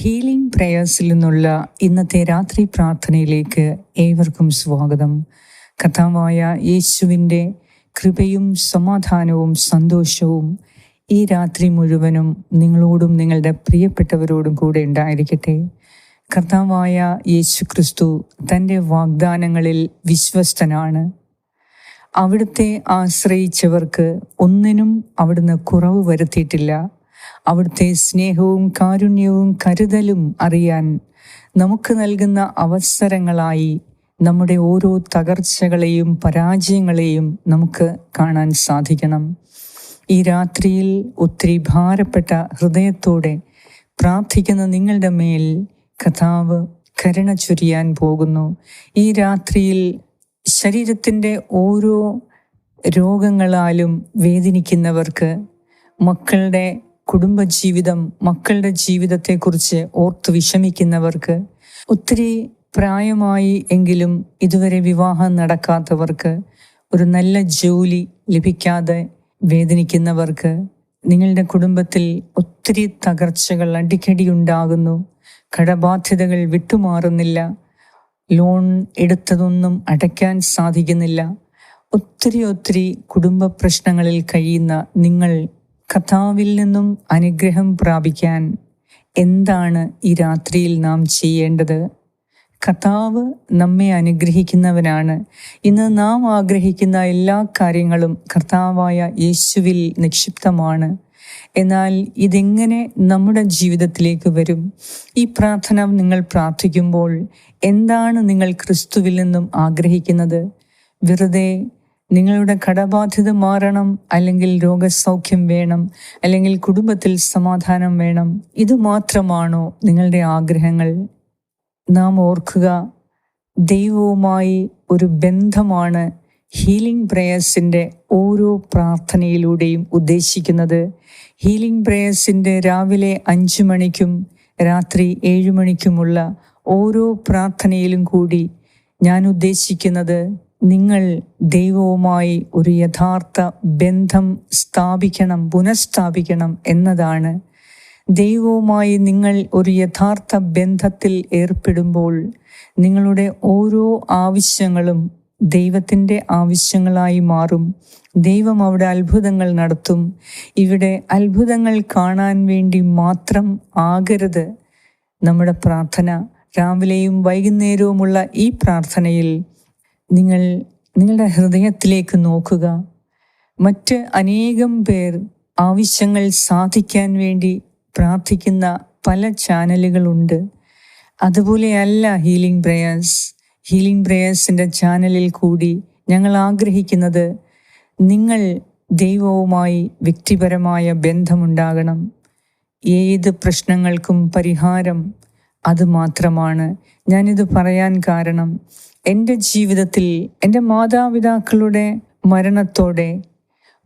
Healing പ്രേയേഴ്സിൽ നിന്നുള്ള ഇന്നത്തെ രാത്രി പ്രാർത്ഥനയിലേക്ക് ഏവർക്കും സ്വാഗതം. കർത്താവായ യേശുവിൻ്റെ കൃപയും സമാധാനവും സന്തോഷവും ഈ രാത്രി മുഴുവനും നിങ്ങളോടും നിങ്ങളുടെ പ്രിയപ്പെട്ടവരോടും കൂടെ ഉണ്ടായിരിക്കട്ടെ. കർത്താവായ യേശു ക്രിസ്തു തൻ്റെ വാഗ്ദാനങ്ങളിൽ വിശ്വസ്തനാണ്. അവിടുത്തെ ആശ്രയിച്ചവർക്ക് ഒന്നിനും അവിടുന്ന് കുറവ് വരുത്തിയിട്ടില്ല. അവിടുത്തെ സ്നേഹവും കാരുണ്യവും കരുതലും അറിയാൻ നമുക്ക് നൽകുന്ന അവസരങ്ങളായി നമ്മുടെ ഓരോ തകർച്ചകളെയും പരാജയങ്ങളെയും നമുക്ക് കാണാൻ സാധിക്കണം. ഈ രാത്രിയിൽ ഒത്തിരി ഭാരപ്പെട്ട ഹൃദയത്തോടെ പ്രാർത്ഥിക്കുന്ന നിങ്ങളുടെ മേൽ കർത്താവ് കരുണ ചൊരിയാൻ പോകുന്നു. ഈ രാത്രിയിൽ ശരീരത്തിൻ്റെ ഓരോ രോഗങ്ങളാലും വേദനിക്കുന്നവർക്ക്, മക്കളുടെ കുടുംബജീവിതം, മക്കളുടെ ജീവിതത്തെക്കുറിച്ച് ഓർത്ത് വിഷമിക്കുന്നവർക്ക്, ഒത്തിരി പ്രായമായി എങ്കിലും ഇതുവരെ വിവാഹം നടക്കാത്തവർക്ക്, ഒരു നല്ല ജോലി ലഭിക്കാതെ വേദനിക്കുന്നവർക്ക്, നിങ്ങളുടെ കുടുംബത്തിൽ ഒത്തിരി തകർച്ചകൾ അടിക്കടി ഉണ്ടാകുന്നു, കടബാധ്യതകൾ വിട്ടുമാറുന്നില്ല, ലോൺ എടുത്തതൊന്നും അടയ്ക്കാൻ സാധിക്കുന്നില്ല, ഒത്തിരി കുടുംബ പ്രശ്നങ്ങളിൽ കഴിയുന്ന നിങ്ങൾ കർത്താവിൽ നിന്നും അനുഗ്രഹം പ്രാപിക്കാൻ എന്താണ് ഈ രാത്രിയിൽ നാം ചെയ്യേണ്ടത്? കർത്താവ് നമ്മെ അനുഗ്രഹിക്കുന്നവനാണ്. ഇന്ന് നാം ആഗ്രഹിക്കുന്ന എല്ലാ കാര്യങ്ങളും കർത്താവായ യേശുവിൽ നിക്ഷിപ്തമാണ്. എന്നാൽ ഇതെങ്ങനെ നമ്മുടെ ജീവിതത്തിലേക്ക് വരും? ഈ പ്രാർത്ഥന നിങ്ങൾ പ്രാർത്ഥിക്കുമ്പോൾ എന്താണ് നിങ്ങൾ ക്രിസ്തുവിൽ നിന്നും ആഗ്രഹിക്കുന്നത്? വെറുതെ നിങ്ങളുടെ കടബാധ്യത മാറണം, അല്ലെങ്കിൽ രോഗസൗഖ്യം വേണം, അല്ലെങ്കിൽ കുടുംബത്തിൽ സമാധാനം വേണം, ഇത് മാത്രമാണോ നിങ്ങളുടെ ആഗ്രഹങ്ങൾ? നാം ഓർക്കുക, ദൈവവുമായി ഒരു ബന്ധമാണ് ഹീലിംഗ് പ്രേയേഴ്സിൻ്റെ ഓരോ പ്രാർത്ഥനയിലൂടെയും ഉദ്ദേശിക്കുന്നത്. ഹീലിംഗ് പ്രേയേഴ്സിൻ്റെ രാവിലെ 5 മണിക്കും രാത്രി 7 മണിക്കുമുള്ള ഓരോ പ്രാർത്ഥനയിലും കൂടി ഞാൻ ഉദ്ദേശിക്കുന്നത് നിങ്ങൾ ദൈവവുമായി ഒരു യഥാർത്ഥ ബന്ധം പുനഃസ്ഥാപിക്കണം എന്നതാണ്. ദൈവവുമായി നിങ്ങൾ ഒരു യഥാർത്ഥ ബന്ധത്തിൽ ഏർപ്പെടുമ്പോൾ നിങ്ങളുടെ ഓരോ ആവശ്യങ്ങളും ദൈവത്തിൻ്റെ ആവശ്യങ്ങളായി മാറും. ദൈവം അവിടെ അത്ഭുതങ്ങൾ നടത്തും. ഇവിടെ അത്ഭുതങ്ങൾ കാണാൻ വേണ്ടി മാത്രം ആകരുത് നമ്മുടെ പ്രാർത്ഥന. രാവിലെയും വൈകുന്നേരവുമുള്ള ഈ പ്രാർത്ഥനയിൽ നിങ്ങളുടെ ഹൃദയത്തിലേക്ക് നോക്കുക. മറ്റ് അനേകം പേർ ആവശ്യങ്ങൾ സാധിക്കാൻ വേണ്ടി പ്രാർത്ഥിക്കുന്ന പല ചാനലുകളുണ്ട്. അതുപോലെയല്ല ഹീലിംഗ് പ്രേയേഴ്സിൻ്റെ ചാനലിൽ കൂടി ഞങ്ങൾ ആഗ്രഹിക്കുന്നത് നിങ്ങൾ ദൈവവുമായി വ്യക്തിപരമായ ബന്ധമുണ്ടാകണം. ഏത് പ്രശ്നങ്ങൾക്കും പരിഹാരം അത് മാത്രമാണ്. ഞാനിത് പറയാൻ കാരണം, എൻ്റെ ജീവിതത്തിൽ എൻ്റെ മാതാപിതാക്കളുടെ മരണത്തോടെ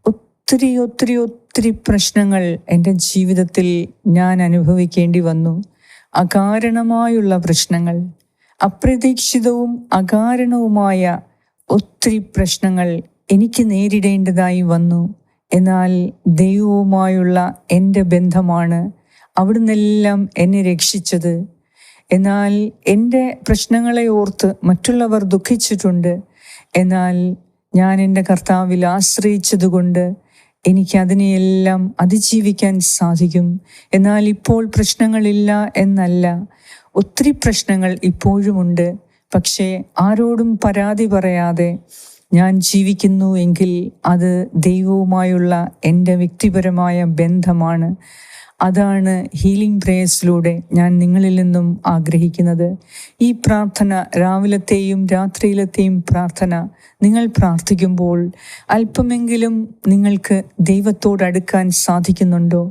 ഒത്തിരി പ്രശ്നങ്ങൾ എൻ്റെ ജീവിതത്തിൽ ഞാൻ അനുഭവിക്കേണ്ടി വന്നു. അകാരണമായുള്ള പ്രശ്നങ്ങൾ, അപ്രതീക്ഷിതവും അകാരണവുമായ ഒത്തിരി പ്രശ്നങ്ങൾ എനിക്ക് നേരിടേണ്ടതായി വന്നു. എന്നാൽ ദൈവവുമായുള്ള എൻ്റെ ബന്ധമാണ് അവിടുന്നെല്ലാം എന്നെ രക്ഷിച്ചത്. എന്നാൽ എൻ്റെ പ്രശ്നങ്ങളെ ഓർത്ത് മറ്റുള്ളവർ ദുഃഖിച്ചിട്ടുണ്ട്. എന്നാൽ ഞാൻ എൻ്റെ കർത്താവിൽ ആശ്രയിച്ചതുകൊണ്ട് എനിക്ക് അതിനെയെല്ലാം അതിജീവിക്കാൻ സാധിക്കും. എന്നാൽ ഇപ്പോൾ പ്രശ്നങ്ങളില്ല എന്നല്ല, ഒത്തിരി പ്രശ്നങ്ങൾ ഇപ്പോഴുമുണ്ട്. പക്ഷേ ആരോടും പരാതി പറയാതെ ഞാൻ ജീവിക്കുന്നു എങ്കിൽ അത് ദൈവവുമായുള്ള എൻ്റെ വ്യക്തിപരമായ ബന്ധമാണ്. അതാണ് ഹീലിംഗ് പ്രേയേഴ്സിലൂടെ ഞാൻ നിങ്ങളിൽ നിന്നും ആഗ്രഹിക്കുന്നത്. ഈ പ്രാർത്ഥന, രാവിലത്തെയും രാത്രിയിലത്തെയും പ്രാർത്ഥന നിങ്ങൾ പ്രാർത്ഥിക്കുമ്പോൾ അല്പമെങ്കിലും നിങ്ങൾക്ക് ദൈവത്തോട് അടുക്കാൻ സാധിക്കുന്നുണ്ടോ?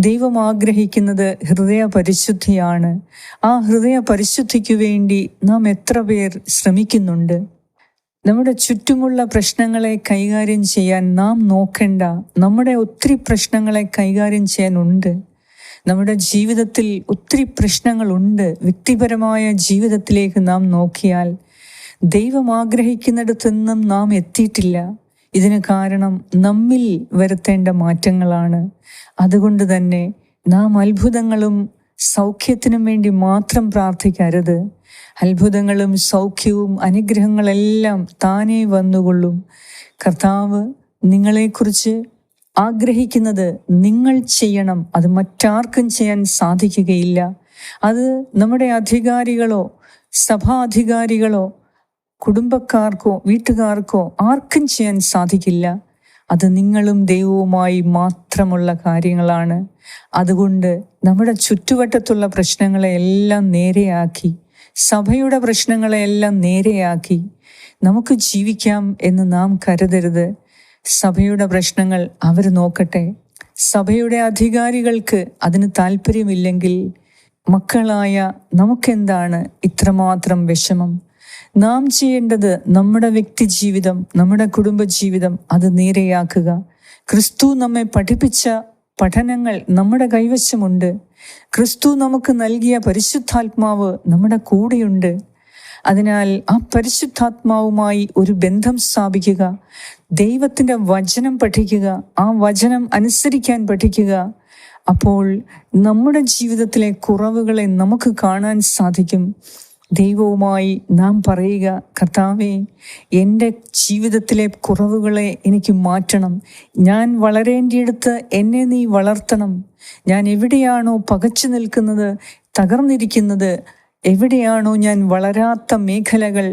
ദൈവം ആഗ്രഹിക്കുന്നത് ഹൃദയ പരിശുദ്ധിയാണ്. ആ ഹൃദയ പരിശുദ്ധിക്കു വേണ്ടി നാം എത്ര പേർ ശ്രമിക്കുന്നുണ്ട്? നമ്മുടെ ചുറ്റുമുള്ള പ്രശ്നങ്ങളെ കൈകാര്യം ചെയ്യാൻ നാം നോക്കേണ്ട, നമ്മുടെ ഒത്തിരി പ്രശ്നങ്ങളെ കൈകാര്യം ചെയ്യാനുണ്ട്. നമ്മുടെ ജീവിതത്തിൽ ഒത്തിരി പ്രശ്നങ്ങളുണ്ട്. വ്യക്തിപരമായ ജീവിതത്തിലേക്ക് നാം നോക്കിയാൽ ദൈവം ആഗ്രഹിക്കുന്നിടത്തൊന്നും നാം എത്തിയിട്ടില്ല. ഇതിന് കാരണം നമ്മിൽ വരുത്തേണ്ട മാറ്റങ്ങളാണ്. അതുകൊണ്ട് തന്നെ നാം അത്ഭുതങ്ങളും സൗഖ്യത്തിനും വേണ്ടി മാത്രം പ്രാർത്ഥിക്കരുത്. അത്ഭുതങ്ങളും സൗഖ്യവും അനുഗ്രഹങ്ങളെല്ലാം താനേ വന്നുകൊള്ളും. കർത്താവ് നിങ്ങളെക്കുറിച്ച് ആഗ്രഹിക്കുന്നത് നിങ്ങൾ ചെയ്യണം. അത് മറ്റാർക്കും ചെയ്യാൻ സാധിക്കുകയില്ല. അത് നമ്മുടെ അധികാരികളോ സഭാധികാരികളോ കുടുംബക്കാർക്കോ വീട്ടുകാർക്കോ ആർക്കും ചെയ്യാൻ സാധിക്കില്ല. അത് നിങ്ങളും ദൈവവുമായി മാത്രമുള്ള കാര്യങ്ങളാണ്. അതുകൊണ്ട് നമ്മുടെ ചുറ്റുവട്ടത്തുള്ള പ്രശ്നങ്ങളെയെല്ലാം നേരെയാക്കി, സഭയുടെ പ്രശ്നങ്ങളെയെല്ലാം നേരെയാക്കി നമുക്ക് ജീവിക്കാം എന്ന് നാം കരുതരുത്. സഭയുടെ പ്രശ്നങ്ങൾ അവർ നോക്കട്ടെ. സഭയുടെ അധികാരികൾക്ക് അതിന് താല്പര്യമില്ലെങ്കിൽ മക്കളായ നമുക്കെന്താണ് ഇത്രമാത്രം വിഷമം? നാം ചെയ്യേണ്ടത് നമ്മുടെ വ്യക്തി ജീവിതം, നമ്മുടെ കുടുംബജീവിതം അത് നേരെയാക്കുക. ക്രിസ്തു നമ്മെ പഠിപ്പിച്ച പഠനങ്ങൾ നമ്മുടെ കൈവശമുണ്ട്. ക്രിസ്തു നമുക്ക് നൽകിയ പരിശുദ്ധാത്മാവ് നമ്മുടെ കൂടെയുണ്ട്. അതിനാൽ ആ പരിശുദ്ധാത്മാവുമായി ഒരു ബന്ധം സ്ഥാപിക്കുക. ദൈവത്തിൻ്റെ വചനം പഠിക്കുക, ആ വചനം അനുസരിക്കാൻ പഠിക്കുക. അപ്പോൾ നമ്മുടെ ജീവിതത്തിലെ കുറവുകളെ നമുക്ക് കാണാൻ സാധിക്കും. ദൈവവുമായി നാം പറയുക, കർത്താവേ, എൻ്റെ ജീവിതത്തിലെ കുറവുകളെ എനിക്ക് മാറ്റണം. ഞാൻ വളരേണ്ടിയെടുത്ത് എന്നെ നീ വളർത്തണം. ഞാൻ എവിടെയാണോ പകച്ചു നിൽക്കുന്നത്, തകർന്നിരിക്കുന്നത്, എവിടെയാണോ ഞാൻ വളരാത്ത മേഖലകൾ,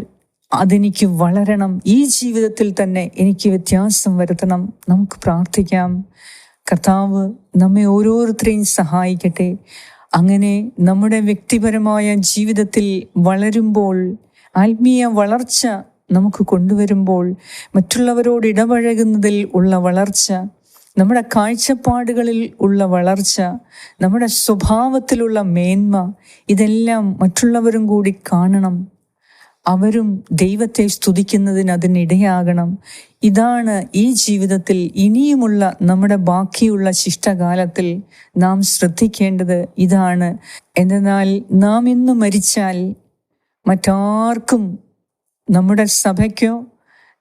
അതെനിക്ക് വളരണം. ഈ ജീവിതത്തിൽ തന്നെ എനിക്ക് വ്യത്യാസം വരുത്തണം. നമുക്ക് പ്രാർത്ഥിക്കാം. കർത്താവ് നമ്മെ ഓരോരുത്തരെയും സഹായിക്കട്ടെ. അങ്ങനെ നമ്മുടെ വ്യക്തിപരമായ ജീവിതത്തിൽ വളരുമ്പോൾ, ആത്മീയ വളർച്ച നമുക്ക് കൊണ്ടുവരുമ്പോൾ, മറ്റുള്ളവരോട് ഇടപഴകുന്നതിൽ ഉള്ള വളർച്ച, നമ്മുടെ കാഴ്ചപ്പാടുകളിൽ ഉള്ള വളർച്ച, നമ്മുടെ സ്വഭാവത്തിലുള്ള മേന്മ, ഇതെല്ലാം മറ്റുള്ളവരും കൂടി കാണണം. അവരും ദൈവത്തെ സ്തുതിക്കുന്നതിന് അതിനിടയാകണം. ഇതാണ് ഈ ജീവിതത്തിൽ ഇനിയുമുള്ള നമ്മുടെ ബാക്കിയുള്ള ശിഷ്ടകാലത്തിൽ നാം ശ്രദ്ധിക്കേണ്ടത്. ഇതാണ്. എന്നാൽ നാം ഇന്ന് മരിച്ചാൽ മറ്റാർക്കും, നമ്മുടെ സഭയ്ക്കോ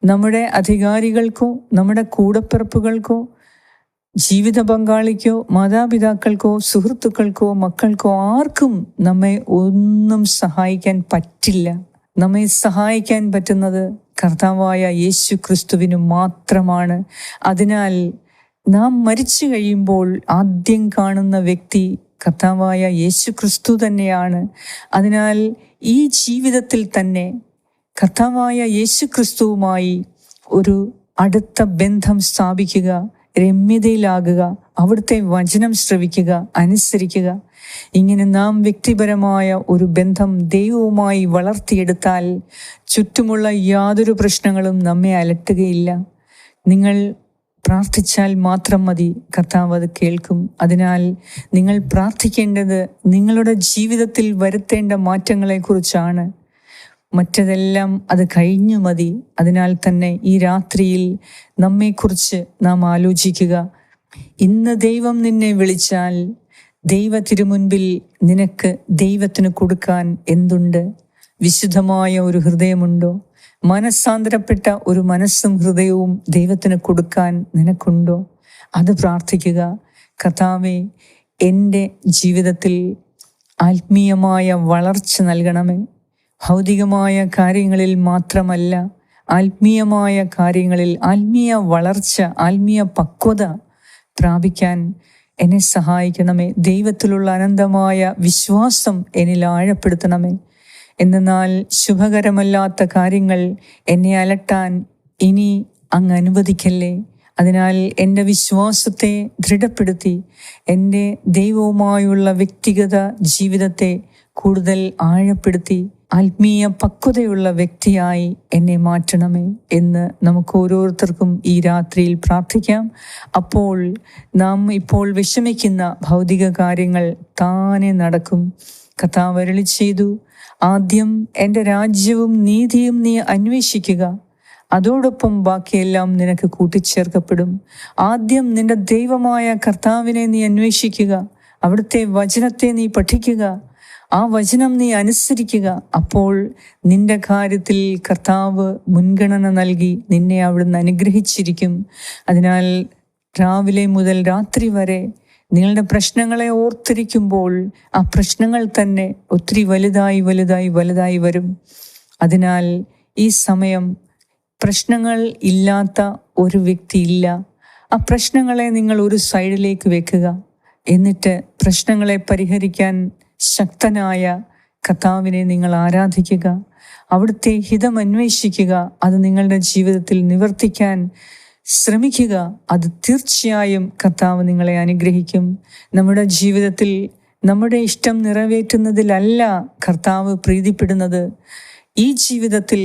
നമ്മുടെ അധികാരികൾക്കോ നമ്മുടെ കൂടപ്പിറപ്പുകൾക്കോ ജീവിത പങ്കാളിക്കോ മാതാപിതാക്കൾക്കോ സുഹൃത്തുക്കൾക്കോ മക്കൾക്കോ ആർക്കും നമ്മെ ഒന്നും സഹായിക്കാൻ പറ്റില്ല. നമ്മെ സഹായിക്കാൻ പറ്റുന്നത് കർത്താവായ യേശു ക്രിസ്തുവിന് മാത്രമാണ്. അതിനാൽ നാം മരിച്ചു കഴിയുമ്പോൾ ആദ്യം കാണുന്ന വ്യക്തി കർത്താവായ യേശു ക്രിസ്തു തന്നെയാണ്. അതിനാൽ ഈ ജീവിതത്തിൽ തന്നെ കർത്താവായ യേശു ക്രിസ്തുവുമായി ഒരു അടുത്ത ബന്ധം സ്ഥാപിക്കുക, രമ്യതയിലാകുക, അവിടുത്തെ വചനം ശ്രവിക്കുക, അനുസരിക്കുക. ഇങ്ങനെ നാം വ്യക്തിപരമായ ഒരു ബന്ധം ദൈവവുമായി വളർത്തിയെടുത്താൽ ചുറ്റുമുള്ള യാതൊരു പ്രശ്നങ്ങളും നമ്മെ അലട്ടുകയില്ല. നിങ്ങൾ പ്രാർത്ഥിച്ചാൽ മാത്രം മതി, കർത്താവ് അത് കേൾക്കും. അതിനാൽ നിങ്ങൾ പ്രാർത്ഥിക്കേണ്ടത് നിങ്ങളുടെ ജീവിതത്തിൽ വരുത്തേണ്ട മാറ്റങ്ങളെക്കുറിച്ചാണ്. മറ്റതെല്ലാം അത് കഴിഞ്ഞു മതി. അതിനാൽ തന്നെ ഈ രാത്രിയിൽ നമ്മെക്കുറിച്ച് നാം ആലോചിക്കുക. ഇന്ന് ദൈവം നിന്നെ വിളിച്ചാൽ ദൈവ തിരുമുൻപിൽ നിനക്ക് ദൈവത്തിന് കൊടുക്കാൻ എന്തുണ്ട്? വിശുദ്ധമായ ഒരു ഹൃദയമുണ്ടോ? മനസ്സാന്തരപ്പെട്ട ഒരു മനസ്സും ഹൃദയവും ദൈവത്തിന് കൊടുക്കാൻ നിനക്കുണ്ടോ? അത് പ്രാർത്ഥിക്കുക. കർത്താവേ, എൻ്റെ ജീവിതത്തിൽ ആത്മീയമായ വളർച്ച നൽകണമേ. ഭൗതികമായ കാര്യങ്ങളിൽ മാത്രമല്ല, ആത്മീയമായ കാര്യങ്ങളിൽ ആത്മീയ വളർച്ച, ആത്മീയ പക്വത പ്രാപിക്കാൻ എന്നെ സഹായിക്കണമേ. ദൈവത്തിലുള്ള അനന്തമായ വിശ്വാസം എന്നിൽ ആഴപ്പെടുത്തണമേ. എന്നാൽ ശുഭകരമല്ലാത്ത കാര്യങ്ങൾ എന്നെ അലട്ടാൻ ഇനി അങ്ങ് അനുവദിക്കല്ലേ. അതിനാൽ എൻ്റെ വിശ്വാസത്തെ ദൃഢപ്പെടുത്തി എൻ്റെ ദൈവവുമായുള്ള വ്യക്തിഗത ജീവിതത്തെ കൂടുതൽ ആഴപ്പെടുത്തി ആത്മീയ പക്വതയുള്ള വ്യക്തിയായി എന്നെ മാറ്റണമേ എന്ന് നമുക്ക് ഓരോരുത്തർക്കും ഈ രാത്രിയിൽ പ്രാർത്ഥിക്കാം. അപ്പോൾ നാം ഇപ്പോൾ വിഷമിക്കുന്ന ഭൗതിക കാര്യങ്ങൾ താനെ നടക്കും. കർത്താവ് അരുളി ചെയ്തു, ആദ്യം എൻ്റെ രാജ്യവും നീതിയും നീ അന്വേഷിക്കുക, അതോടൊപ്പം ബാക്കിയെല്ലാം നിനക്ക് കൂട്ടിച്ചേർക്കപ്പെടും. ആദ്യം നിന്റെ ദൈവമായ കർത്താവിനെ നീ അന്വേഷിക്കുക, അവിടുത്തെ വചനത്തെ നീ പഠിക്കുക, ആ വചനം നീ അനുസരിക്കുക. അപ്പോൾ നിന്റെ കാര്യത്തിൽ കർത്താവ് മുൻഗണന നൽകി നിന്നെ അവിടുന്ന് അനുഗ്രഹിച്ചിരിക്കും. അതിനാൽ രാവിലെ മുതൽ രാത്രി വരെ നിങ്ങളുടെ പ്രശ്നങ്ങളെ ഓർത്തിരിക്കുമ്പോൾ ആ പ്രശ്നങ്ങൾ തന്നെ ഒത്തിരി വലുതായി വലുതായി വലുതായി വരും. അതിനാൽ ഈ സമയം പ്രശ്നങ്ങൾ ഇല്ലാത്ത ഒരു വ്യക്തിയില്ല. ആ പ്രശ്നങ്ങളെ നിങ്ങൾ ഒരു സൈഡിലേക്ക് വെക്കുക. എന്നിട്ട് പ്രശ്നങ്ങളെ പരിഹരിക്കാൻ ശക്തനായ കർത്താവിനെ നിങ്ങൾ ആരാധിക്കുക. അവിടുത്തെ ഹിതം അന്വേഷിക്കുക. അത് നിങ്ങളുടെ ജീവിതത്തിൽ നിവർത്തിക്കാൻ ശ്രമിക്കുക. അത് തീർച്ചയായും കർത്താവ് നിങ്ങളെ അനുഗ്രഹിക്കും. നമ്മുടെ ജീവിതത്തിൽ നമ്മുടെ ഇഷ്ടം നിറവേറ്റുന്നതിലല്ല കർത്താവ് പ്രീതിപ്പെടുന്നത്. ഈ ജീവിതത്തിൽ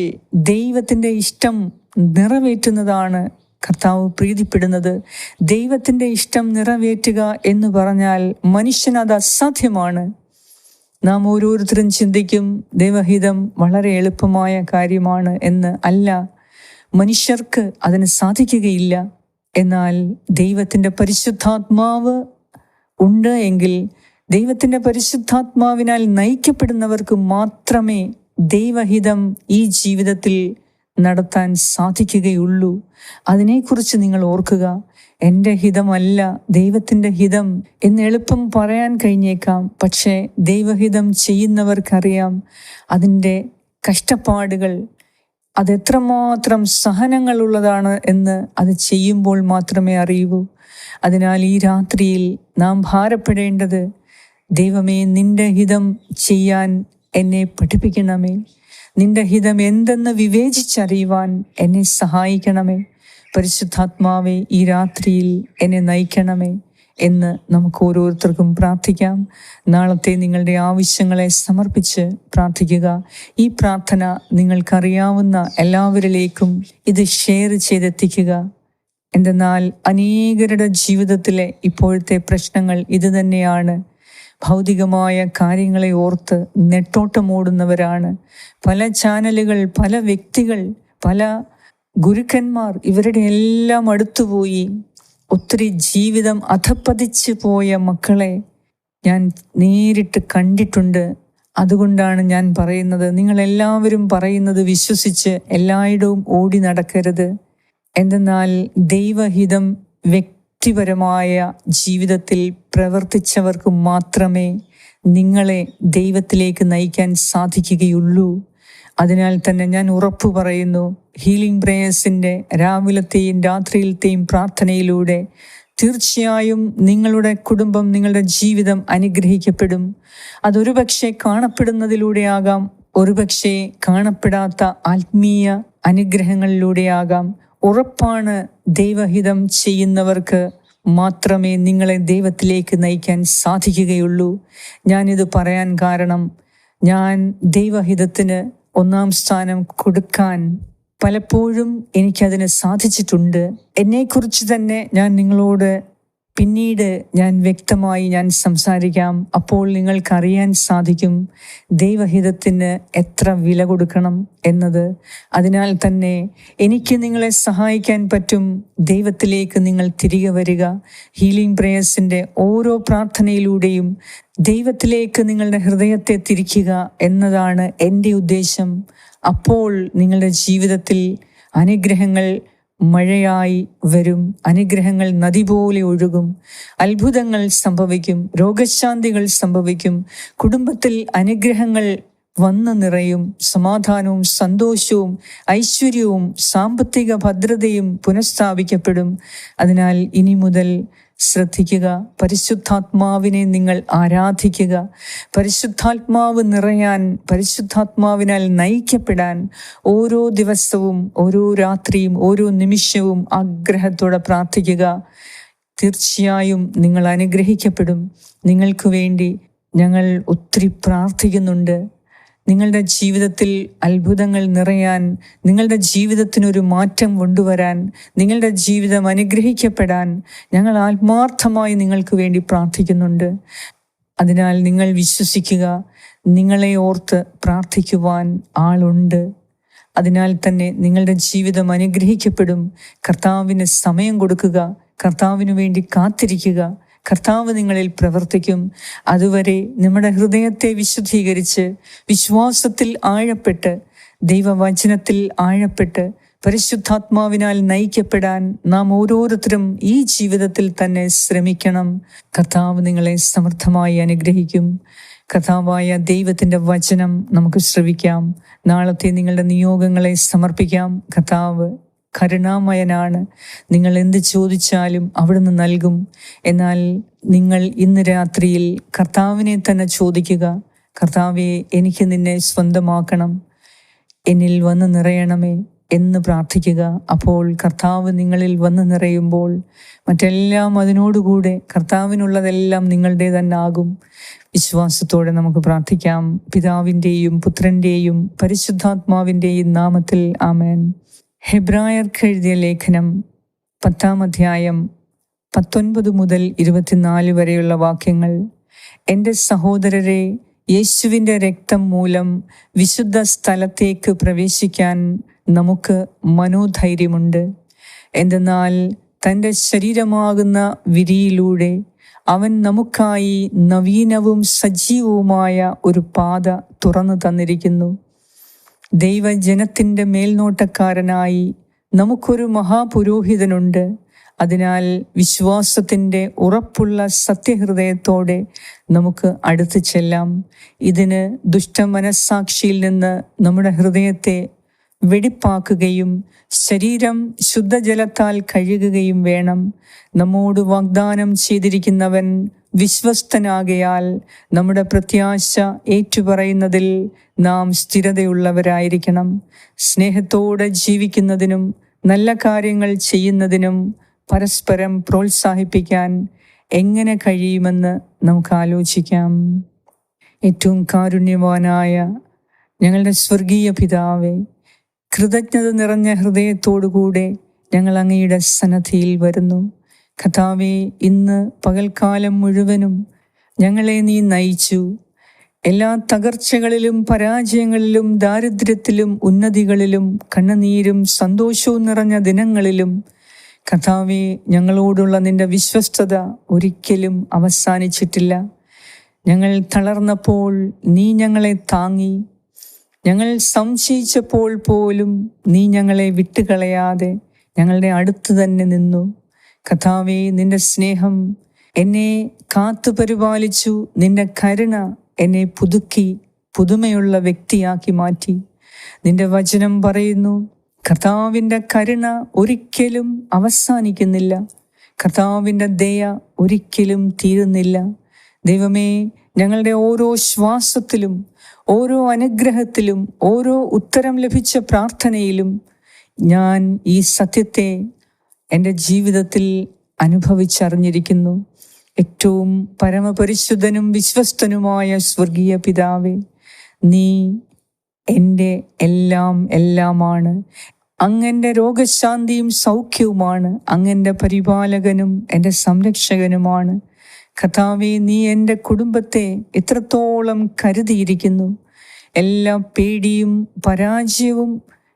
ദൈവത്തിൻ്റെ ഇഷ്ടം നിറവേറ്റുന്നതാണ് കർത്താവ് പ്രീതിപ്പെടുന്നത്. ദൈവത്തിൻ്റെ ഇഷ്ടം നിറവേറ്റുക എന്ന് പറഞ്ഞാൽ മനുഷ്യനത് അസാധ്യമാണ്. നാം ഓരോരുത്തരും ചിന്തിക്കും ദൈവഹിതം വളരെ എളുപ്പമായ കാര്യമാണ് എന്ന്. അല്ല, മനുഷ്യർക്ക് അതിന് സാധിക്കുകയില്ല. എന്നാൽ ദൈവത്തിൻ്റെ പരിശുദ്ധാത്മാവ് ഉണ്ട് എങ്കിൽ, ദൈവത്തിൻ്റെ പരിശുദ്ധാത്മാവിനാൽ നയിക്കപ്പെടുന്നവർക്ക് മാത്രമേ ദൈവഹിതം ഈ ജീവിതത്തിൽ നടത്താൻ സാധിക്കുകയുള്ളൂ. അതിനെക്കുറിച്ച് നിങ്ങൾ ഓർക്കുക. എൻ്റെ ഹിതമല്ല ദൈവത്തിൻ്റെ ഹിതം എന്ന് എളുപ്പം പറയാൻ കഴിഞ്ഞേക്കാം. പക്ഷേ ദൈവഹിതം ചെയ്യുന്നവർക്കറിയാം അതിൻ്റെ കഷ്ടപ്പാടുകൾ, അതെത്രമാത്രം സഹനങ്ങളുള്ളതാണ് എന്ന് അത് ചെയ്യുമ്പോൾ മാത്രമേ അറിയൂ. അതിനാൽ ഈ രാത്രിയിൽ നാം ഭാരപ്പെടേണ്ടത്, ദൈവമേ, നിന്റെ ഹിതം ചെയ്യാൻ എന്നെ പഠിപ്പിക്കണമേ. നിന്റെ ഹിതം എന്തെന്ന് വിവേചിച്ചറിയുവാൻ എന്നെ സഹായിക്കണമേ. പരിശുദ്ധാത്മാവെ, ഈ രാത്രിയിൽ എന്നെ നയിക്കണമേ എന്ന് നമുക്ക് ഓരോരുത്തർക്കും പ്രാർത്ഥിക്കാം. നാളത്തെ നിങ്ങളുടെ ആവശ്യങ്ങളെ സമർപ്പിച്ച് പ്രാർത്ഥിക്കുക. ഈ പ്രാർത്ഥന നിങ്ങൾക്കറിയാവുന്ന എല്ലാവരിലേക്കും ഇത് ഷെയർ ചെയ്തെത്തിക്കുക. എന്തെന്നാൽ അനേകരുടെ ജീവിതത്തിലെ ഇപ്പോഴത്തെ പ്രശ്നങ്ങൾ ഇത് തന്നെയാണ്. ഭൗതികമായ കാര്യങ്ങളെ ഓർത്ത് നെട്ടോട്ടമോടുന്നവരാണ്. പല ചാനലുകൾ, പല വ്യക്തികൾ, പല ഗുരുക്കന്മാർ, ഇവരുടെ എല്ലാം അടുത്തുപോയി ഒത്തിരി ജീവിതം അധപ്പതിച്ച് പോയ മക്കളെ ഞാൻ നേരിട്ട് കണ്ടിട്ടുണ്ട്. അതുകൊണ്ടാണ് ഞാൻ പറയുന്നത്, നിങ്ങളെല്ലാവരും പറയുന്നത് വിശ്വസിച്ച് എല്ലായിടവും ഓടി നടക്കരുത്. എന്തെന്നാൽ ദൈവഹിതം വ്യക്തിപരമായ ജീവിതത്തിൽ പ്രവർത്തിച്ചവർക്ക് മാത്രമേ നിങ്ങളെ ദൈവത്തിലേക്ക് നയിക്കാൻ സാധിക്കുകയുള്ളൂ. അതിനാൽ തന്നെ ഞാൻ ഉറപ്പു പറയുന്നു, ഹീലിംഗ് പ്രേയേഴ്സിൻ്റെ രാവിലത്തെയും രാത്രിയിലത്തെയും പ്രാർത്ഥനയിലൂടെ തീർച്ചയായും നിങ്ങളുടെ കുടുംബം, നിങ്ങളുടെ ജീവിതം അനുഗ്രഹിക്കപ്പെടും. അതൊരുപക്ഷെ കാണപ്പെടുന്നതിലൂടെയാകാം, ഒരുപക്ഷെ കാണപ്പെടാത്ത ആത്മീയ അനുഗ്രഹങ്ങളിലൂടെയാകാം. ഉറപ്പാണ്, ദൈവഹിതം ചെയ്യുന്നവർക്ക് മാത്രമേ നിങ്ങളെ ദൈവത്തിലേക്ക് നയിക്കാൻ സാധിക്കുകയുള്ളൂ. ഞാനിത് പറയാൻ കാരണം, ഞാൻ ദൈവഹിതത്തിന് ഒന്നാം സ്ഥാനം കൊടുക്കാൻ പലപ്പോഴും എനിക്കതിന് സാധിച്ചിട്ടുണ്ട്. എന്നെക്കുറിച്ച് തന്നെ ഞാൻ നിങ്ങളോട് പിന്നീട് വ്യക്തമായി സംസാരിക്കാം. അപ്പോൾ നിങ്ങൾക്കറിയാൻ സാധിക്കും ദൈവഹിതത്തിന് എത്ര വില കൊടുക്കണം എന്നത്. അതിനാൽ തന്നെ എനിക്ക് നിങ്ങളെ സഹായിക്കാൻ പറ്റും. ദൈവത്തിലേക്ക് നിങ്ങൾ തിരികെ വരിക. ഹീലിംഗ് പ്രേയേഴ്സിൻ്റെ ഓരോ പ്രാർത്ഥനയിലൂടെയും ദൈവത്തിലേക്ക് നിങ്ങളുടെ ഹൃദയത്തെ തിരിക്കുക എന്നതാണ് എൻ്റെ ഉദ്ദേശം. അപ്പോൾ നിങ്ങളുടെ ജീവിതത്തിൽ അനുഗ്രഹങ്ങൾ മഴയായി വരും. അനുഗ്രഹങ്ങൾ നദി പോലെ ഒഴുകും. അത്ഭുതങ്ങൾ സംഭവിക്കും. രോഗശാന്തികൾ സംഭവിക്കും. കുടുംബത്തിൽ അനുഗ്രഹങ്ങൾ വന്നു നിറയും. സമാധാനവും സന്തോഷവും ഐശ്വര്യവും സാമ്പത്തിക ഭദ്രതയും പുനഃസ്ഥാപിക്കപ്പെടും. അതിനാൽ ഇനി മുതൽ ശ്രദ്ധിക്കുക. പരിശുദ്ധാത്മാവിനെ നിങ്ങൾ ആരാധിക്കുക. പരിശുദ്ധാത്മാവ് നിറയാൻ, പരിശുദ്ധാത്മാവിനാൽ നയിക്കപ്പെടാൻ ഓരോ ദിവസവും, ഓരോ രാത്രിയും, ഓരോ നിമിഷവും ആഗ്രഹത്തോടെ പ്രാർത്ഥിക്കുക. തീർച്ചയായും നിങ്ങൾ അനുഗ്രഹിക്കപ്പെടും. നിങ്ങൾക്ക് വേണ്ടി ഞങ്ങൾ ഒത്തിരി പ്രാർത്ഥിക്കുന്നുണ്ട്. നിങ്ങളുടെ ജീവിതത്തിൽ അത്ഭുതങ്ങൾ നിറയാൻ, നിങ്ങളുടെ ജീവിതത്തിനൊരു മാറ്റം കൊണ്ടുവരാൻ, നിങ്ങളുടെ ജീവിതം അനുഗ്രഹിക്കപ്പെടാൻ ഞങ്ങൾ ആത്മാർത്ഥമായി നിങ്ങൾക്ക് വേണ്ടി പ്രാർത്ഥിക്കുന്നുണ്ട്. അതിനാൽ നിങ്ങൾ വിശ്വസിക്കുക, നിങ്ങളെ ഓർത്ത് പ്രാർത്ഥിക്കുവാൻ ആളുണ്ട്. അതിനാൽ തന്നെ നിങ്ങളുടെ ജീവിതം അനുഗ്രഹിക്കപ്പെടും. കർത്താവിന് സമയം കൊടുക്കുക. കർത്താവിനു വേണ്ടി കാത്തിരിക്കുക. കർത്താവ് നിങ്ങളിൽ പ്രവർത്തിക്കും. അതുവരെ നമ്മുടെ ഹൃദയത്തെ വിശുദ്ധീകരിച്ച്, വിശ്വാസത്തിൽ ആഴപ്പെട്ട്, ദൈവവചനത്തിൽ ആഴപ്പെട്ട്, പരിശുദ്ധാത്മാവിനാൽ നയിക്കപ്പെടാൻ നാം ഓരോരുത്തരും ഈ ജീവിതത്തിൽ തന്നെ ശ്രമിക്കണം. കർത്താവ് നിങ്ങളെ സമൃദ്ധമായി അനുഗ്രഹിക്കും. കർത്താവായ ദൈവത്തിൻ്റെ വചനം നമുക്ക് ശ്രവിക്കാം. നാളത്തെ നിങ്ങളുടെ നിയോഗങ്ങളെ സമർപ്പിക്കാം. കർത്താവ് കരുണാമയനാണ്. നിങ്ങൾ എന്ത് ചോദിച്ചാലും അവിടുന്ന് നൽകും. എന്നാൽ നിങ്ങൾ ഇന്ന് രാത്രിയിൽ കർത്താവിനെ തന്നെ ചോദിക്കുക. കർത്താവെ, എനിക്ക് നിന്നെ സ്വന്തമാക്കണം, എന്നിൽ വന്ന് നിറയണമേ എന്ന് പ്രാർത്ഥിക്കുക. അപ്പോൾ കർത്താവ് നിങ്ങളിൽ വന്ന് നിറയുമ്പോൾ മറ്റെല്ലാം അതിനോടുകൂടെ കർത്താവിനുള്ളതെല്ലാം നിങ്ങളുടെ തന്നെ ആകും. വിശ്വാസത്തോടെ നമുക്ക് പ്രാർത്ഥിക്കാം. പിതാവിൻ്റെയും പുത്രൻ്റെയും പരിശുദ്ധാത്മാവിൻ്റെയും നാമത്തിൽ ആമേൻ. ഹെബ്രായർക്ക് എഴുതിയ ലേഖനം 10-ാം അധ്യായം 19 മുതൽ 24 വരെയുള്ള വാക്യങ്ങൾ. എൻ്റെ സഹോദരരെ, യേശുവിൻ്റെ രക്തം മൂലം വിശുദ്ധ സ്ഥലത്തേക്ക് പ്രവേശിക്കാൻ നമുക്ക് മനോധൈര്യമുണ്ട്. എന്തെന്നാൽ തൻ്റെ ശരീരമാകുന്ന വിരിയിലൂടെ അവൻ നമുക്കായി നവീനവും സജീവവുമായ ഒരു പാത തുറന്നു തന്നിരിക്കുന്നു. ദൈവജനത്തിൻ്റെ മേൽനോട്ടക്കാരനായി നമുക്കൊരു മഹാപുരോഹിതനുണ്ട്. അതിനാൽ വിശ്വാസത്തിൻ്റെ ഉറപ്പുള്ള സത്യഹൃദയത്തോടെ നമുക്ക് അടുത്ത് ചെല്ലാം. ഇതിന് ദുഷ്ടമനസ്സാക്ഷിയിൽ നിന്ന് നമ്മുടെ ഹൃദയത്തെ വെടിപ്പാക്കുകയും ശരീരം ശുദ്ധജലത്താൽ കഴുകുകയും വേണം. നമ്മോട് വാഗ്ദാനം ചെയ്തിരിക്കുന്നവൻ വിശ്വസ്തനാകയാൽ നമ്മുടെ പ്രത്യാശ ഏറ്റുപറയുന്നതിൽ നാം സ്ഥിരതയുള്ളവരായിരിക്കണം. സ്നേഹത്തോടെ ജീവിക്കുന്നതിനും നല്ല കാര്യങ്ങൾ ചെയ്യുന്നതിനും പരസ്പരം പ്രോത്സാഹിപ്പിക്കാൻ എങ്ങനെ കഴിയുമെന്ന് നമുക്ക് ആലോചിക്കാം. ഏറ്റവും കാരുണ്യവാനായ ഞങ്ങളുടെ സ്വർഗീയ പിതാവേ, കൃതജ്ഞത നിറഞ്ഞ ഹൃദയത്തോടുകൂടെ ഞങ്ങൾ അങ്ങയുടെ സന്നദ്ധിയിൽ വരുന്നു. കർത്താവേ, ഇന്ന് പകൽക്കാലം മുഴുവനും ഞങ്ങളെ നീ നയിച്ചു. എല്ലാ തകർച്ചകളിലും പരാജയങ്ങളിലും ദാരിദ്ര്യത്തിലും ഉന്നതികളിലും കണ്ണുനീരും സന്തോഷവും നിറഞ്ഞ ദിനങ്ങളിലും കർത്താവേ, ഞങ്ങളോടുള്ള നിന്റെ വിശ്വസ്തത ഒരിക്കലും അവസാനിച്ചിട്ടില്ല. ഞങ്ങൾ തളർന്നപ്പോൾ നീ ഞങ്ങളെ താങ്ങി. ഞങ്ങൾ സംശയിച്ചപ്പോൾ പോലും നീ ഞങ്ങളെ വിട്ടുകളയാതെ ഞങ്ങളുടെ അടുത്ത് തന്നെ നിന്നു. കർത്താവേ, നിന്റെ സ്നേഹം എന്നെ കാത്തു പരിപാലിച്ചു. നിന്റെ കരുണ എന്നെ പുതുക്കി പുതുമയുള്ള വ്യക്തിയാക്കി മാറ്റി. നിന്റെ വചനം പറയുന്നു, കർത്താവിൻ്റെ കരുണ ഒരിക്കലും അവസാനിക്കുന്നില്ല, കർത്താവിൻ്റെ ദയ ഒരിക്കലും തീരുന്നില്ല. ദൈവമേ, ഞങ്ങളുടെ ഓരോ ശ്വാസത്തിലും ഓരോ അനുഗ്രഹത്തിലും ഓരോ ഉത്തരം ലഭിച്ച പ്രാർത്ഥനയിലും ഞാൻ ഈ സത്യത്തെ എൻ്റെ ജീവിതത്തിൽ അനുഭവിച്ചറിഞ്ഞിരിക്കുന്നു. ഏറ്റവും പരമപരിശുദ്ധനും വിശ്വസ്തനുമായ സ്വർഗീയ പിതാവേ, നീ എൻ്റെ എല്ലാമാണ്. അങ്ങൻ്റെ രോഗശാന്തിയും സൗഖ്യവുമാണ്. അങ്ങൻ്റെ പരിപാലകനും എൻ്റെ സംരക്ഷകനുമാണ്. കർത്താവേ, നീ എൻ്റെ കുടുംബത്തെ എത്രത്തോളം കരുതിയിരിക്കുന്നു. എല്ലാ പേടിയും പരാജയവും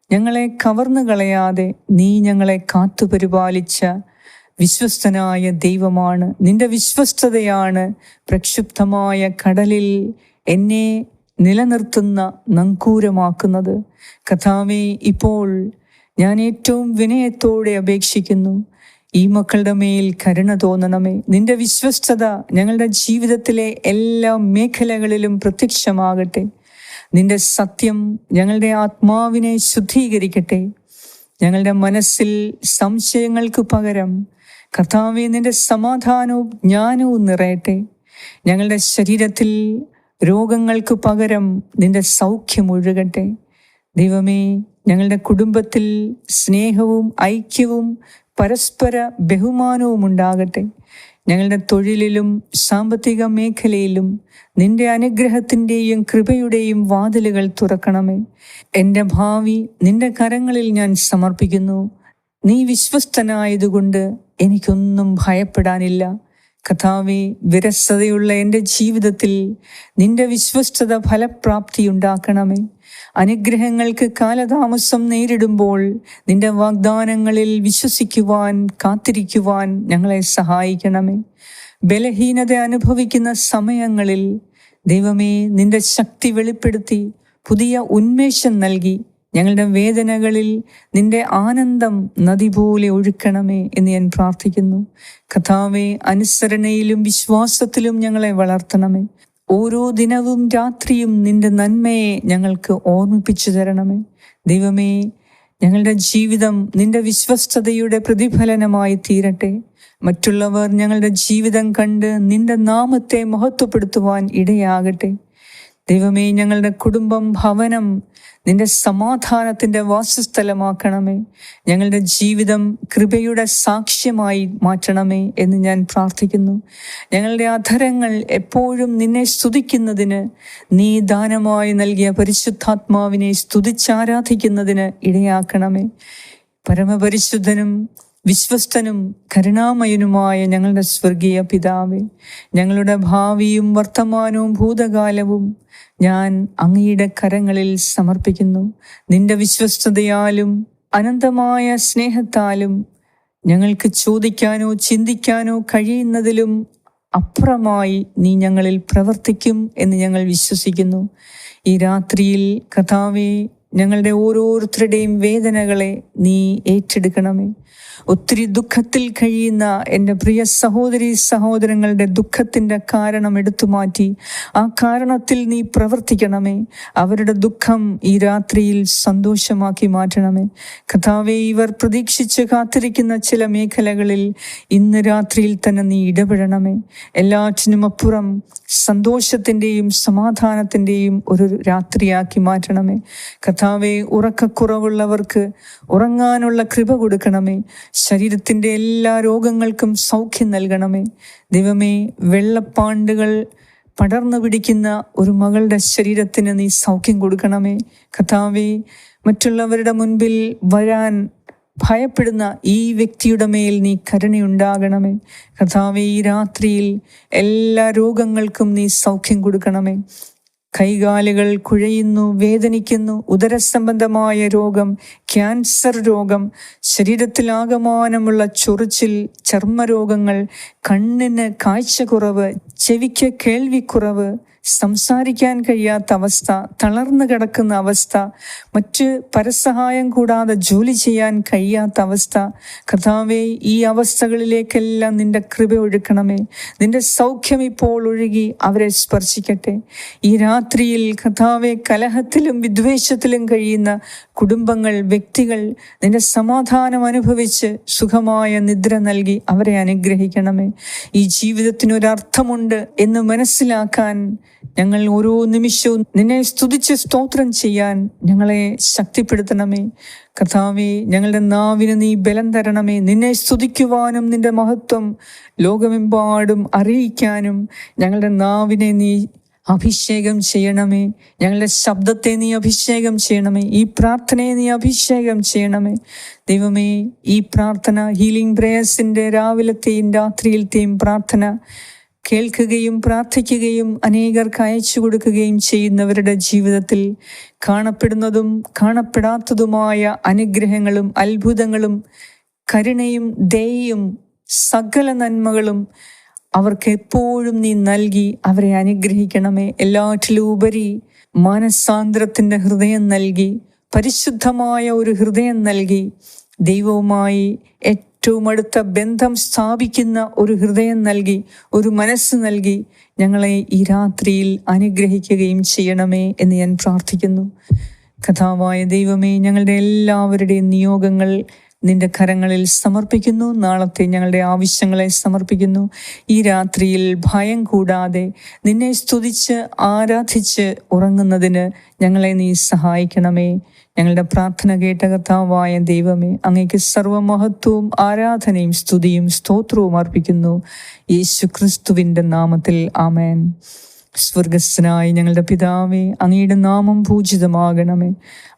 ഞങ്ങളെ കവർന്നു കളയാതെ നീ ഞങ്ങളെ കാത്തുപരിപാലിച്ച വിശ്വസ്തനായ ദൈവമാണ്. നിന്റെ വിശ്വസ്തതയാണ് പ്രക്ഷുബ്ധമായ കടലിൽ എന്നെ നിലനിർത്തുന്ന നങ്കൂരമാക്കുന്നത്. കർത്താവേ, ഇപ്പോൾ ഞാൻ ഏറ്റവും വിനയത്തോടെ അപേക്ഷിക്കുന്നു, ഈ മക്കളുടെ മേൽ കരുണ തോന്നണമേ. നിന്റെ വിശ്വസ്തത ഞങ്ങളുടെ ജീവിതത്തിലെ എല്ലാ മേഖലകളിലും പ്രത്യക്ഷമാകട്ടെ. നിന്റെ സത്യം ഞങ്ങളുടെ ആത്മാവിനെ ശുദ്ധീകരിക്കട്ടെ. ഞങ്ങളുടെ മനസ്സിൽ സംശയങ്ങൾക്ക് പകരം കർത്താവേ, നിന്റെ സമാധാനവും ജ്ഞാനവും നിറയട്ടെ. ഞങ്ങളുടെ ശരീരത്തിൽ രോഗങ്ങൾക്ക് പകരം നിന്റെ സൗഖ്യം ഒഴുകട്ടെ. ദൈവമേ, ഞങ്ങളുടെ കുടുംബത്തിൽ സ്നേഹവും ഐക്യവും പരസ്പര ബഹുമാനവും ഉണ്ടാകട്ടെ. ഞങ്ങളുടെ തൊഴിലിലും സാമ്പത്തിക മേഖലയിലും നിന്റെ അനുഗ്രഹത്തിൻ്റെയും കൃപയുടെയും വാതിലുകൾ തുറക്കണമേ. എൻ്റെ ഭാവി നിന്റെ കരങ്ങളിൽ ഞാൻ സമർപ്പിക്കുന്നു. നീ വിശ്വസ്തനായതുകൊണ്ട് എനിക്കൊന്നും ഭയപ്പെടാനില്ല. കർത്താവേ, വിരസതയുള്ള എൻ്റെ ജീവിതത്തിൽ നിന്റെ വിശ്വസ്തത ഫലപ്രാപ്തിയുണ്ടാക്കണമേ. അനുഗ്രഹങ്ങൾക്ക് കാലതാമസം നേരിടുമ്പോൾ നിന്റെ വാഗ്ദാനങ്ങളിൽ വിശ്വസിക്കുവാൻ കാത്തിരിക്കുവാൻ ഞങ്ങളെ സഹായിക്കണമേ. ബലഹീനത അനുഭവിക്കുന്ന സമയങ്ങളിൽ ദൈവമേ, നിന്റെ ശക്തി വെളിപ്പെടുത്തി പുതിയ ഉന്മേഷം നൽകി ഞങ്ങളുടെ വേദനകളിൽ നിന്റെ ആനന്ദം നദി പോലെ ഒഴുക്കണമേ എന്ന് ഞാൻ പ്രാർത്ഥിക്കുന്നു. കർത്താവേ, അനുസരണയിലും വിശ്വാസത്തിലും ഞങ്ങളെ വളർത്തണമേ. ഓരോ ദിനവും രാത്രിയും നിന്റെ നന്മയെ ഞങ്ങൾക്ക് ഓർമ്മിപ്പിച്ചു തരണമേ. ദൈവമേ, ഞങ്ങളുടെ ജീവിതം നിന്റെ വിശ്വസ്തതയുടെ പ്രതിഫലനമായി തീരട്ടെ. മറ്റുള്ളവർ ഞങ്ങളുടെ ജീവിതം കണ്ട് നിന്റെ നാമത്തെ മഹത്വപ്പെടുത്തുവാൻ ഇടയാകട്ടെ. ദൈവമേ, ഞങ്ങളുടെ കുടുംബം, ഭവനം നിന്റെ സമാധാനത്തിൻ്റെ വാസസ്ഥലമാക്കണമേ. ഞങ്ങളുടെ ജീവിതം കൃപയുടെ സാക്ഷ്യമായി മാറ്റണമേ എന്ന് ഞാൻ പ്രാർത്ഥിക്കുന്നു. ഞങ്ങളുടെ അധരങ്ങൾ എപ്പോഴും നിന്നെ സ്തുതിക്കുന്നതിന്, നീ ദാനമായി നൽകിയ പരിശുദ്ധാത്മാവിനെ സ്തുതിച്ചാരാധിക്കുന്നതിന് ഇടയാക്കണമേ. പരമപരിശുദ്ധനും വിശ്വസ്തനും കരുണാമയനുമായ ഞങ്ങളുടെ സ്വർഗീയ പിതാവേ, ഞങ്ങളുടെ ഭാവിയും വർത്തമാനവും ഭൂതകാലവും ഞാൻ അങ്ങയുടെ കരങ്ങളിൽ സമർപ്പിക്കുന്നു. നിന്റെ വിശ്വസ്തതയാലും അനന്തമായ സ്നേഹത്താലും ഞങ്ങൾക്ക് ചോദിക്കാനോ ചിന്തിക്കാനോ കഴിയുന്നതിലും അപ്പുറമായി നീ ഞങ്ങളിൽ പ്രവർത്തിക്കും എന്ന് ഞങ്ങൾ വിശ്വസിക്കുന്നു. ഈ രാത്രിയിൽ കർത്താവേ, ഞങ്ങളുടെ ഓരോരുത്തരുടെയും വേദനകളെ നീ ഏറ്റെടുക്കണമേ. ഒത്തിരി ദുഃഖത്തിൽ കഴിയുന്ന എൻ്റെ പ്രിയ സഹോദരീ സഹോദരങ്ങളുടെ ദുഃഖത്തിൻ്റെ കാരണം എടുത്തു മാറ്റി ആ കാരണത്തിൽ നീ പ്രവർത്തിക്കണമേ. അവരുടെ ദുഃഖം ഈ രാത്രിയിൽ സന്തോഷമാക്കി മാറ്റണമേ. കർത്താവേ, ഇവർ പ്രതീക്ഷിച്ച് കാത്തിരിക്കുന്ന ചില മേഖലകളിൽ ഇന്ന് രാത്രിയിൽ തന്നെ നീ ഇടപെടണമേ. എല്ലാറ്റിനും അപ്പുറം സന്തോഷത്തിൻ്റെയും സമാധാനത്തിൻ്റെയും ഒരു രാത്രിയാക്കി മാറ്റണമേ. കർത്താവേ, ഉറക്കക്കുറവുള്ളവർക്ക് ഉറങ്ങാനുള്ള കൃപ കൊടുക്കണമേ. ശരീരത്തിൻ്റെ എല്ലാ രോഗങ്ങൾക്കും സൗഖ്യം നൽകണമേ. ദൈവമേ, വെള്ളപ്പാണ്ടുകൾ പടർന്നു പിടിക്കുന്ന ഒരു മകളുടെ ശരീരത്തിന് നീ സൗഖ്യം കൊടുക്കണമേ. കർത്താവേ, മറ്റുള്ളവരുടെ മുൻപിൽ വരാൻ ഭയപ്പെടുന്ന ഈ വ്യക്തിയുടെ മേൽ നീ കരുണയുണ്ടാകണമേ. കർത്താവേ, ഈ രാത്രിയിൽ എല്ലാ രോഗങ്ങൾക്കും നീ സൗഖ്യം കൊടുക്കണമേ. കൈകാലുകൾ കുഴയുന്നു, വേദനിക്കുന്നു, ഉദരസംബന്ധമായ രോഗം, ക്യാൻസർ രോഗം, ശരീരത്തിലാകമാനമുള്ള ചൊറിച്ചിൽ, ചർമ്മരോഗങ്ങൾ, കണ്ണിന് കാഴ്ചക്കുറവ്, ചെവിക്ക് കേൾവിക്കുറവ്, സംസാരിക്കാൻ കഴിയാത്ത അവസ്ഥ, തളർന്നു കിടക്കുന്ന അവസ്ഥ, മറ്റ് പരസഹായം കൂടാതെ ജോലി ചെയ്യാൻ കഴിയാത്ത അവസ്ഥ. കർത്താവേ, ഈ അവസ്ഥകളിലേക്കെല്ലാം നിന്റെ കൃപ ഒഴുക്കണമേ. നിന്റെ സൗഖ്യം ഇപ്പോൾ ഒഴുകി അവരെ സ്പർശിക്കട്ടെ. ഈ രാത്രിയിൽ കർത്താവേ, കലഹത്തിലും വിദ്വേഷത്തിലും കഴിയുന്ന കുടുംബങ്ങൾ, വ്യക്തികൾ നിന്റെ സമാധാനം അനുഭവിച്ച് സുഖമായ നിദ്ര നൽകി അവരെ അനുഗ്രഹിക്കണമേ. ഈ ജീവിതത്തിനൊരർത്ഥമുണ്ട് എന്ന് മനസ്സിലാക്കാൻ ഞങ്ങൾ ഓരോ നിമിഷവും നിന്നെ സ്തുതിച്ച് സ്തോത്രം ചെയ്യാൻ ഞങ്ങളെ ശക്തിപ്പെടുത്തണമേ. കർത്താവേ, ഞങ്ങളുടെ നാവിന് നീ ബലം തരണമേ. നിന്നെ സ്തുതിക്കുവാനും നിന്റെ മഹത്വം ലോകമെമ്പാടും അറിയിക്കാനും ഞങ്ങളുടെ നാവിനെ നീ അഭിഷേകം ചെയ്യണമേ. ഞങ്ങളുടെ ശബ്ദത്തെ നീ അഭിഷേകം ചെയ്യണമേ. ഈ പ്രാർത്ഥനയെ നീ അഭിഷേകം ചെയ്യണമേ. ദൈവമേ, ഈ പ്രാർത്ഥന ഹീലിംഗ് പ്രേയേഴ്സിൻ്റെ രാവിലത്തെയും രാത്രിയിലത്തെയും പ്രാർത്ഥന കേൾക്കുകയും പ്രാർത്ഥിക്കുകയും അനേകർക്ക് അയച്ചു കൊടുക്കുകയും ചെയ്യുന്നവരുടെ ജീവിതത്തിൽ കാണപ്പെടുന്നതും കാണപ്പെടാത്തതുമായ അനുഗ്രഹങ്ങളും അത്ഭുതങ്ങളും കരുണയും ദയയും സകല നന്മകളും അവർക്ക് എപ്പോഴും നീ നൽകി അവരെ അനുഗ്രഹിക്കണമേ. എല്ലാറ്റിലും ഉപരി മാനസാന്തരത്തിൻ്റെ ഹൃദയം നൽകി, പരിശുദ്ധമായ ഒരു ഹൃദയം നൽകി, ദൈവവുമായി ഏറ്റവും അടുത്ത ബന്ധം സ്ഥാപിക്കുന്ന ഒരു ഹൃദയം നൽകി, ഒരു മനസ്സ് നൽകി ഞങ്ങളെ ഈ രാത്രിയിൽ അനുഗ്രഹിക്കുകയും ചെയ്യണമേ എന്ന് ഞാൻ പ്രാർത്ഥിക്കുന്നു. കർത്താവായ ദൈവമേ, ഞങ്ങളുടെ എല്ലാവരുടെയും നിയോഗങ്ങൾ നിന്റെ കരങ്ങളിൽ സമർപ്പിക്കുന്നു. നാളത്തെ ഞങ്ങളുടെ ആവശ്യങ്ങളെ സമർപ്പിക്കുന്നു. ഈ രാത്രിയിൽ ഭയം കൂടാതെ നിന്നെ സ്തുതിച്ച് ആരാധിച്ച് ഉറങ്ങുന്നതിന് ഞങ്ങളെ നീ സഹായിക്കണമേ. ഞങ്ങളുടെ പ്രാർത്ഥന കേട്ട കർത്താവായ ദൈവമേ, അങ്ങേക്ക് സർവമഹത്വവും ആരാധനയും സ്തുതിയും സ്തോത്രവും അർപ്പിക്കുന്നു. യേശു ക്രിസ്തുവിൻ്റെ നാമത്തിൽ ആമേൻ. സ്വർഗസ്ഥനായ ഞങ്ങളുടെ പിതാവേ, അങ്ങയുടെ നാമം പൂജിതമാകണമേ.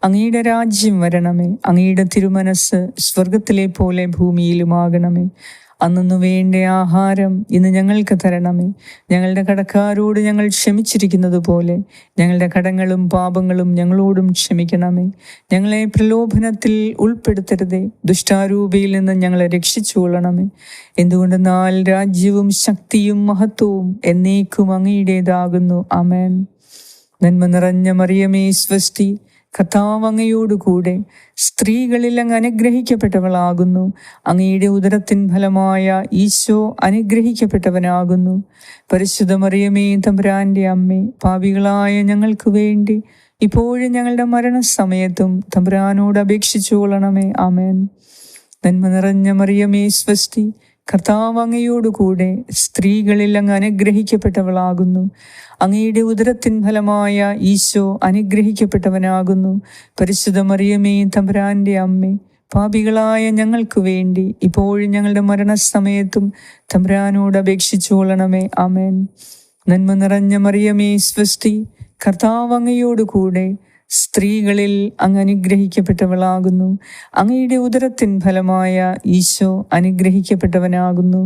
അങ്ങയുടെ രാജ്യം വരണമേ. അങ്ങയുടെ തിരുമനസ് സ്വർഗത്തിലെ പോലെ ഭൂമിയിലുമാകണമേ. അന്നു വേണ്ട ആഹാരം ഇന്ന് ഞങ്ങൾക്ക് തരണമേ. ഞങ്ങളുടെ കടക്കാരോട് ഞങ്ങൾ ക്ഷമിച്ചിരിക്കുന്നത് പോലെ ഞങ്ങളുടെ കടങ്ങളും പാപങ്ങളും ഞങ്ങളോടും ക്ഷമിക്കണമേ. ഞങ്ങളെ പ്രലോഭനത്തിൽ ഉൾപ്പെടുത്തരുതേ, ദുഷ്ടാരൂപിയിൽ നിന്ന് ഞങ്ങളെ രക്ഷിച്ചുകൊള്ളണമേ. എന്തുകൊണ്ടെന്നാൽ രാജ്യവും ശക്തിയും മഹത്വവും എന്നേക്കും അങ്ങയുടേതാകുന്നു. ആമേൻ. നന്മ നിറഞ്ഞ മറിയമേ, സ്വസ്തി, കർത്താവ് അങ്ങയോടുകൂടെ സ്ത്രീകളിൽ അങ്ങ് അനുഗ്രഹിക്കപ്പെട്ടവളാകുന്നു. അങ്ങയുടെ ഉദരത്തിൻ ഫലമായ ഈശോ അനുഗ്രഹിക്കപ്പെട്ടവനാകുന്നു. പരിശുദ്ധ മറിയമേ, തമ്പുരാന്റെ അമ്മേ, പാപികളായ ഞങ്ങൾക്ക് വേണ്ടി ഇപ്പോഴും ഞങ്ങളുടെ മരണസമയത്തും തമ്പുരാനോട് അപേക്ഷിച്ചു കൊള്ളണമേ. ആമേൻ. നന്മ നിറഞ്ഞ മറിയമേ, സ്വസ്തി, കർത്താവ് അങ്ങയോടുകൂടെ സ്ത്രീകളിൽ അങ്ങ് അനുഗ്രഹിക്കപ്പെട്ടവളാകുന്നു. അങ്ങയുടെ ഉദരത്തിൻ ഫലമായ ഈശോ അനുഗ്രഹിക്കപ്പെട്ടവനാകുന്നു. പരിശുദ്ധ മറിയമേ, തമ്പുരാന്റെ അമ്മേ, പാപികളായ ഞങ്ങൾക്ക് വേണ്ടി ഇപ്പോഴും ഞങ്ങളുടെ മരണസമയത്തും തമ്പുരാനോട് അപേക്ഷിച്ചു കൊള്ളണമേ. ആമേൻ. നന്മ നിറഞ്ഞ മറിയമേ, സ്വസ്തി, കർത്താവ് അങ്ങയോടുകൂടെ സ്ത്രീകളിൽ അങ്ങ് അനുഗ്രഹിക്കപ്പെട്ടവളാകുന്നു. അങ്ങയുടെ ഉദരത്തിൻ ഫലമായ ഈശോ അനുഗ്രഹിക്കപ്പെട്ടവനാകുന്നു.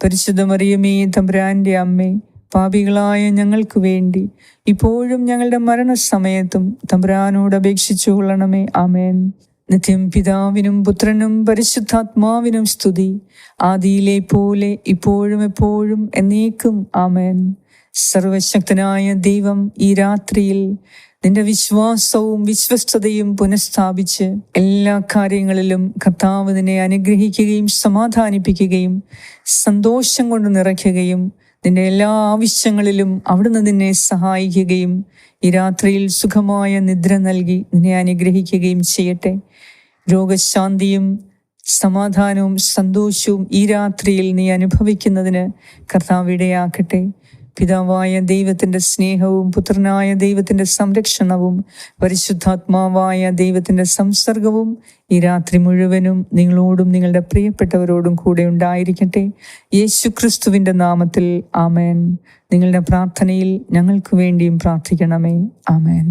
പരിശുദ്ധ മറിയമേ, തമ്പുരാന്റെ അമ്മേ, പാപികളായ ഞങ്ങൾക്ക് വേണ്ടി ഇപ്പോഴും ഞങ്ങളുടെ മരണസമയത്തും തമ്പുരാനോട് അപേക്ഷിച്ചു കൊള്ളണമേ. ആമേൻ. നിത്യം പിതാവിനും പുത്രനും പരിശുദ്ധാത്മാവിനും സ്തുതി, ആദിയിലെ പോലെ ഇപ്പോഴും എപ്പോഴും എന്നേക്കും. ആമേൻ. സർവശക്തനായ ദൈവം ഈ രാത്രിയിൽ നിന്റെ വിശ്വാസവും വിശ്വസ്തതയും പുനഃസ്ഥാപിച്ച് എല്ലാ കാര്യങ്ങളിലും കർത്താവ് നിന്നെ അനുഗ്രഹിക്കുകയും സമാധാനിപ്പിക്കുകയും സന്തോഷം കൊണ്ട് നിറയ്ക്കുകയും നിന്റെ എല്ലാ ആവശ്യങ്ങളിലും അവിടുന്ന് നിന്നെ സഹായിക്കുകയും ഈ രാത്രിയിൽ സുഖമായ നിദ്ര നൽകി നിന്നെ അനുഗ്രഹിക്കുകയും ചെയ്യട്ടെ. രോഗശാന്തിയും സമാധാനവും സന്തോഷവും ഈ രാത്രിയിൽ നീ അനുഭവിക്കുന്നതിന് കർത്താവ് ഇടയാക്കട്ടെ. പിതാവായ ദൈവത്തിൻ്റെ സ്നേഹവും പുത്രനായ ദൈവത്തിൻ്റെ സംരക്ഷണവും പരിശുദ്ധാത്മാവായ ദൈവത്തിൻ്റെ സംസർഗവും ഈ രാത്രി മുഴുവനും നിങ്ങളോടും നിങ്ങളുടെ പ്രിയപ്പെട്ടവരോടും കൂടെ ഉണ്ടായിരിക്കട്ടെ. യേശുക്രിസ്തുവിൻ്റെ നാമത്തിൽ ആമേൻ. നിങ്ങളുടെ പ്രാർത്ഥനയിൽ ഞങ്ങൾക്ക് വേണ്ടിയും പ്രാർത്ഥിക്കണമേ. ആമേൻ.